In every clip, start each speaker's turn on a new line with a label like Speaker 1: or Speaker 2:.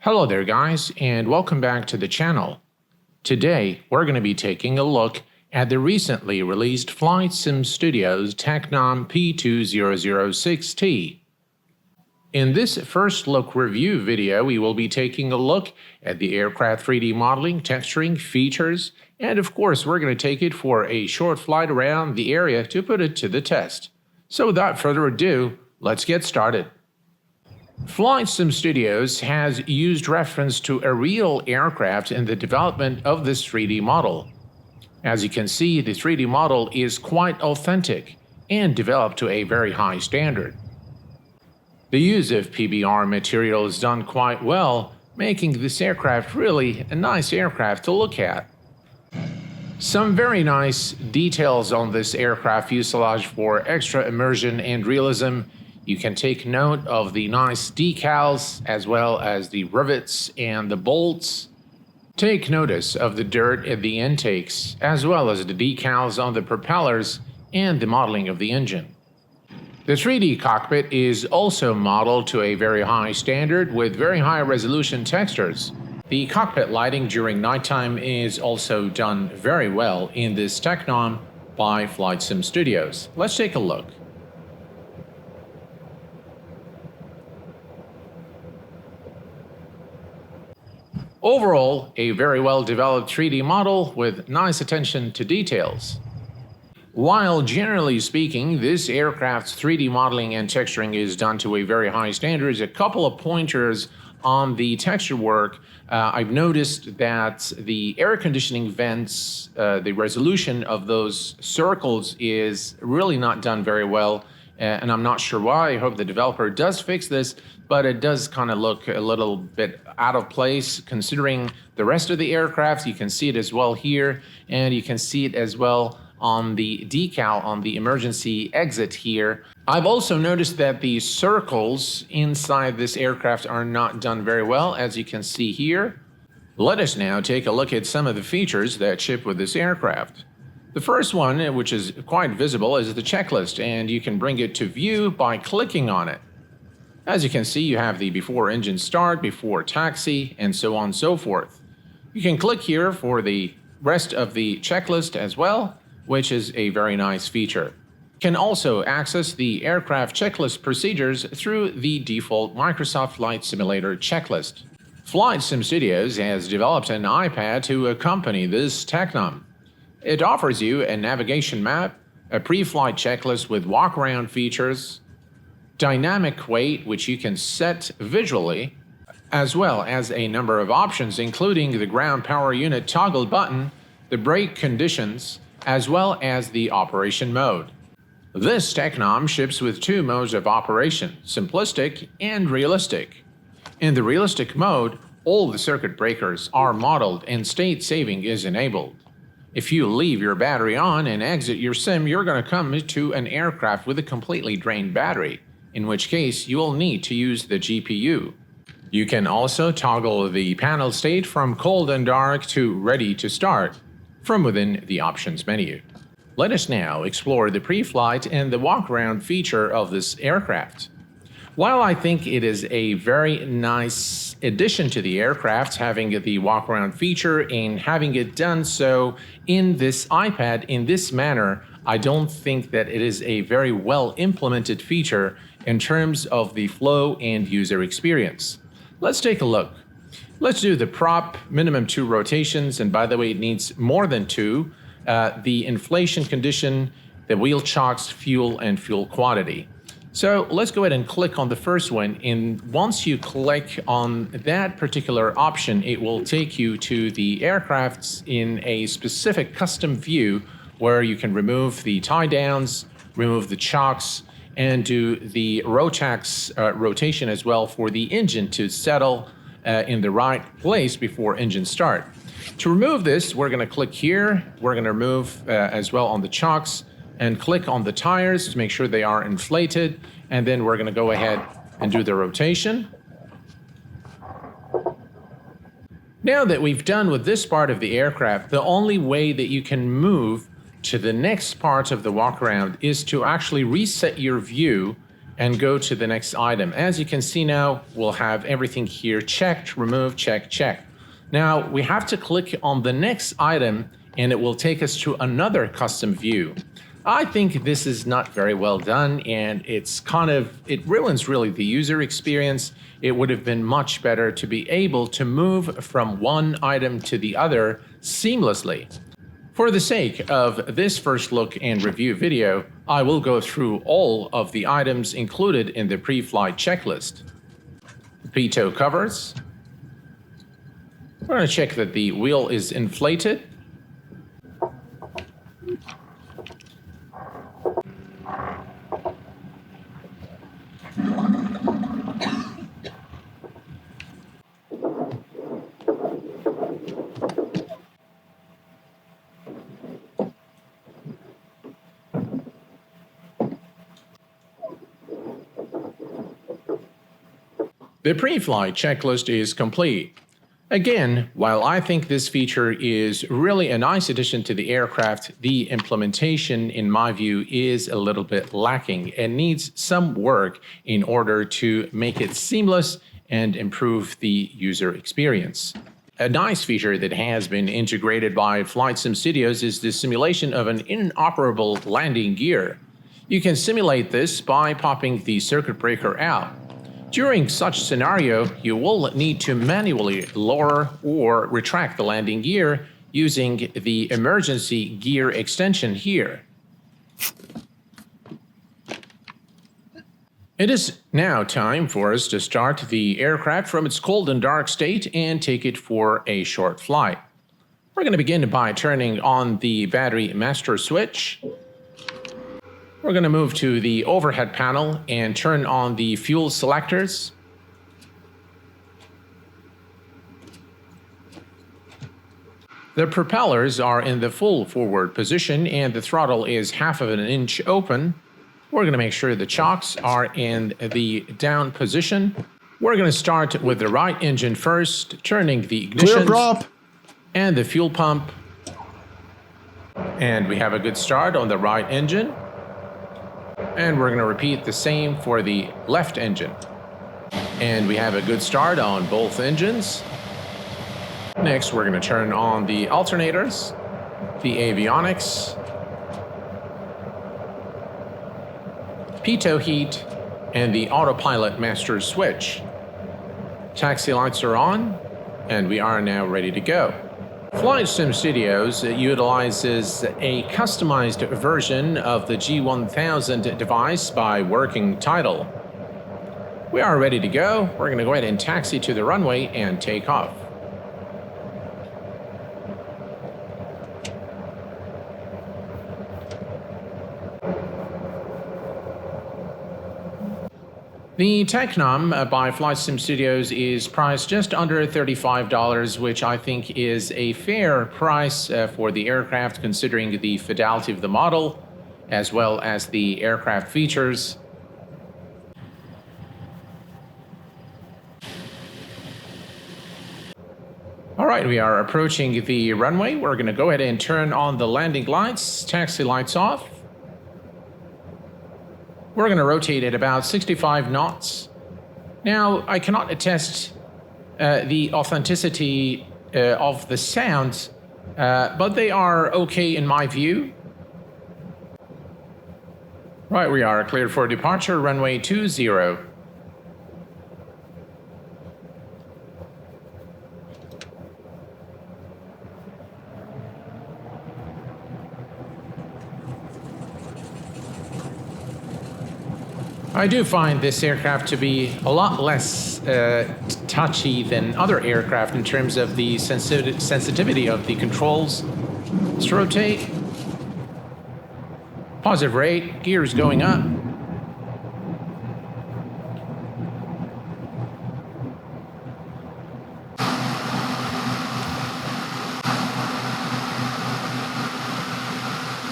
Speaker 1: Hello there guys, and welcome back to the channel. Today we're going to be taking a look at the recently released FlightSim Studio's Tecnam P2006T. In this first look review video, we will be taking a look at the aircraft 3D modeling, texturing, features, and of course we're going to take it for a short flight around the area to put it to the test. So without further ado, let's get started. FlightSim Studios has used reference to a real aircraft in the development of this 3D model. As you can see, the 3D model is quite authentic and developed to a very high standard. The use of PBR material is done quite well, making this aircraft really a nice aircraft to look at. Some very nice details on this aircraft fuselage for extra immersion and realism. You can take note of the nice decals as well as the rivets and the bolts. Take notice of the dirt at the intakes as well as the decals on the propellers and the modeling of the engine. The 3D cockpit is also modeled to a very high standard with very high resolution textures. The cockpit lighting during nighttime is also done very well in this Tecnam by FlightSim Studios. Let's take a look. Overall, a very well-developed 3D model with nice attention to details. While generally speaking, this aircraft's 3D modeling and texturing is done to a very high standard, a couple of pointers on the texture work. I've noticed that the air conditioning vents, the resolution of those circles is really not done very well. And I'm not sure why. I hope the developer does fix this, but it does kind of look a little bit out of place considering the rest of the aircraft. You can see it as well here, and you can see it as well on the decal on the emergency exit here. I've also noticed that the circles inside this aircraft are not done very well, as you can see here. Let us now take a look at some of the features that ship with this aircraft. The first one, which is quite visible, is the checklist, and you can bring it to view by clicking on it. As you can see, you have the before engine start, before taxi, and so on and so forth. You can click here for the rest of the checklist as well, which is a very nice feature. You can also access the aircraft checklist procedures through the default Microsoft Flight Simulator checklist. FlightSim Studios has developed an iPad to accompany this Tecnam. It offers you a navigation map, a pre-flight checklist with walk-around features, dynamic weight, which you can set visually, as well as a number of options, including the ground power unit toggle button, the brake conditions, as well as the operation mode. This Tecnam ships with two modes of operation, simplistic and realistic. In the realistic mode, all the circuit breakers are modeled and state saving is enabled. If you leave your battery on and exit your sim, you're going to come to an aircraft with a completely drained battery, in which case you will need to use the GPU. You can also toggle the panel state from cold and dark to ready to start from within the options menu. Let us now explore the pre-flight and the walk-around feature of this aircraft. While I think it is a very nice addition to the aircraft, having the walk-around feature and having it done so in this iPad in this manner, I don't think that it is a very well implemented feature in terms of the flow and user experience. Let's take a look. Let's do the prop, minimum 2 rotations, and by the way, it needs more than 2, the inflation condition, the wheel chocks, fuel, and fuel quantity. So let's go ahead and click on the first one, and once you click on that particular option, it will take you to the aircrafts in a specific custom view where you can remove the tie downs, remove the chocks, and do the Rotax rotation as well for the engine to settle in the right place before engine start. To remove this, we're going to click here. We're going to remove as well on the chocks and click on the tires to make sure they are inflated, and then we're going to go ahead and do the rotation. Now that we've done with this part of the aircraft, the only way that you can move to the next part of the walk-around is to actually reset your view and go to the next item. As you can see now, we'll have everything here checked, remove, check, check. Now we have to click on the next item and it will take us to another custom view. I think this is not very well done, and it ruins really the user experience. It would have been much better to be able to move from one item to the other seamlessly. For the sake of this first look and review video, I will go through all of the items included in the pre-flight checklist. Pitot covers. We're going to check that the wheel is inflated. The pre-flight checklist is complete. Again, while I think this feature is really a nice addition to the aircraft, the implementation, in my view, is a little bit lacking and needs some work in order to make it seamless and improve the user experience. A nice feature that has been integrated by FlightSim Studios is the simulation of an inoperable landing gear. You can simulate this by popping the circuit breaker out. During such scenario, you will need to manually lower or retract the landing gear using the emergency gear extension here. It is now time for us to start the aircraft from its cold and dark state and take it for a short flight. We're going to begin by turning on the battery master switch. We're going to move to the overhead panel and turn on the fuel selectors. The propellers are in the full forward position and the throttle is 1/2 inch open. We're going to make sure the chocks are in the down position. We're going to start with the right engine first, turning the ignition and the fuel pump. And we have a good start on the right engine. And we're going to repeat the same for the left engine. And we have a good start on both engines. Next, we're going to turn on the alternators, the avionics, pitot heat, and the autopilot master switch. Taxi lights are on, and we are now ready to go. FlightSim Studios utilizes a customized version of the G1000 device by Working Title. We are ready to go. We're going to go ahead and taxi to the runway and take off. The Tecnam by FlightSim Studios is priced just under $35, which I think is a fair price for the aircraft considering the fidelity of the model, as well as the aircraft features. All right, we are approaching the runway. We're going to go ahead and turn on the landing lights, taxi lights off. We're going to rotate at about 65 knots. Now, I cannot attest the authenticity of the sounds, but they are okay in my view. Right, we are cleared for departure, runway 20. I do find this aircraft to be a lot less touchy than other aircraft in terms of the sensitivity of the controls. Let's rotate. Positive rate, gears going up.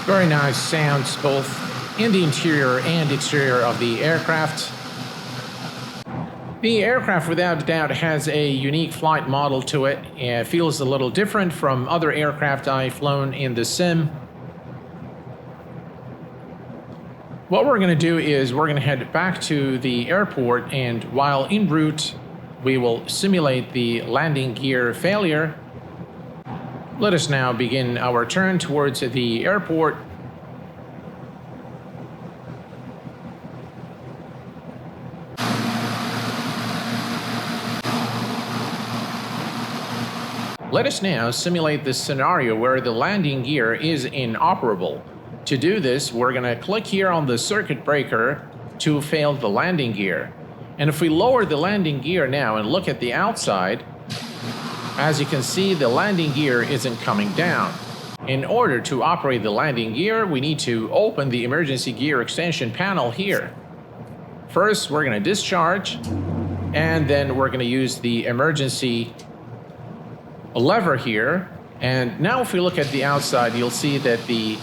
Speaker 1: Very nice sounds both in the interior and exterior of the aircraft. The aircraft without a doubt has a unique flight model to it. It feels a little different from other aircraft I've flown in the sim. What we're going to do is we're going to head back to the airport, and while en route, we will simulate the landing gear failure. Let us now begin our turn towards the airport. Let us now simulate this scenario where the landing gear is inoperable. To do this, we're going to click here on the circuit breaker to fail the landing gear. And if we lower the landing gear now and look at the outside, as you can see, the landing gear isn't coming down. In order to operate the landing gear, we need to open the emergency gear extension panel here. First, we're going to discharge, and then we're going to use the emergency lever here. And now if we look at the outside, you'll see that the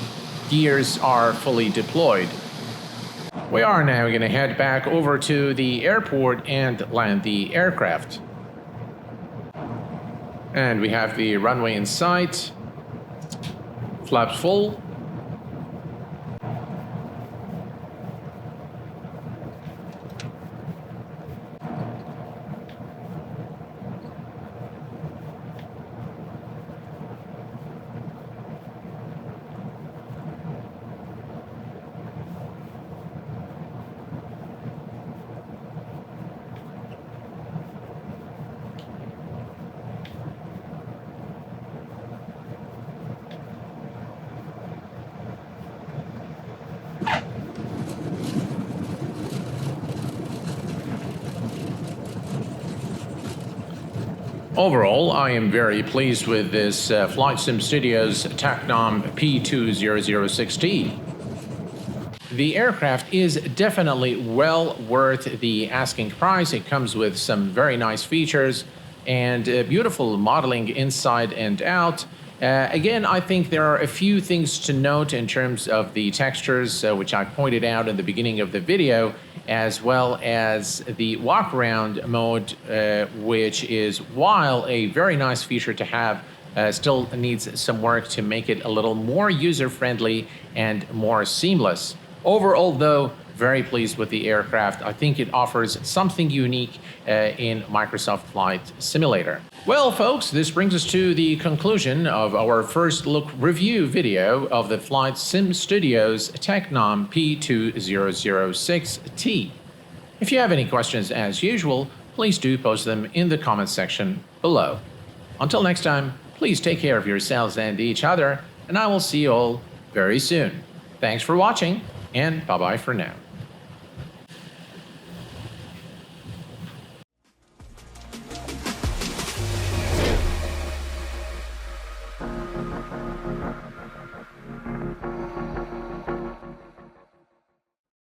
Speaker 1: gears are fully deployed. We are now going to head back over to the airport and land the aircraft. And we have the runway in sight, flaps full. Overall, I am very pleased with this FlightSim Studio's Tecnam P2006T. The aircraft is definitely well worth the asking price. It comes with some very nice features and beautiful modeling inside and out. Again, I think there are a few things to note in terms of the textures, which I pointed out in the beginning of the video, as well as the walkaround mode, which is, while a very nice feature to have, still needs some work to make it a little more user-friendly and more seamless. Overall, though, very pleased with the aircraft. I think it offers something unique in Microsoft Flight Simulator. Well, folks, this brings us to the conclusion of our first look review video of the FlightSim Studio's Tecnam P2006T. If you have any questions, as usual, please do post them in the comment section below. Until next time, please take care of yourselves and each other, and I will see you all very soon. Thanks for watching, and bye-bye for now.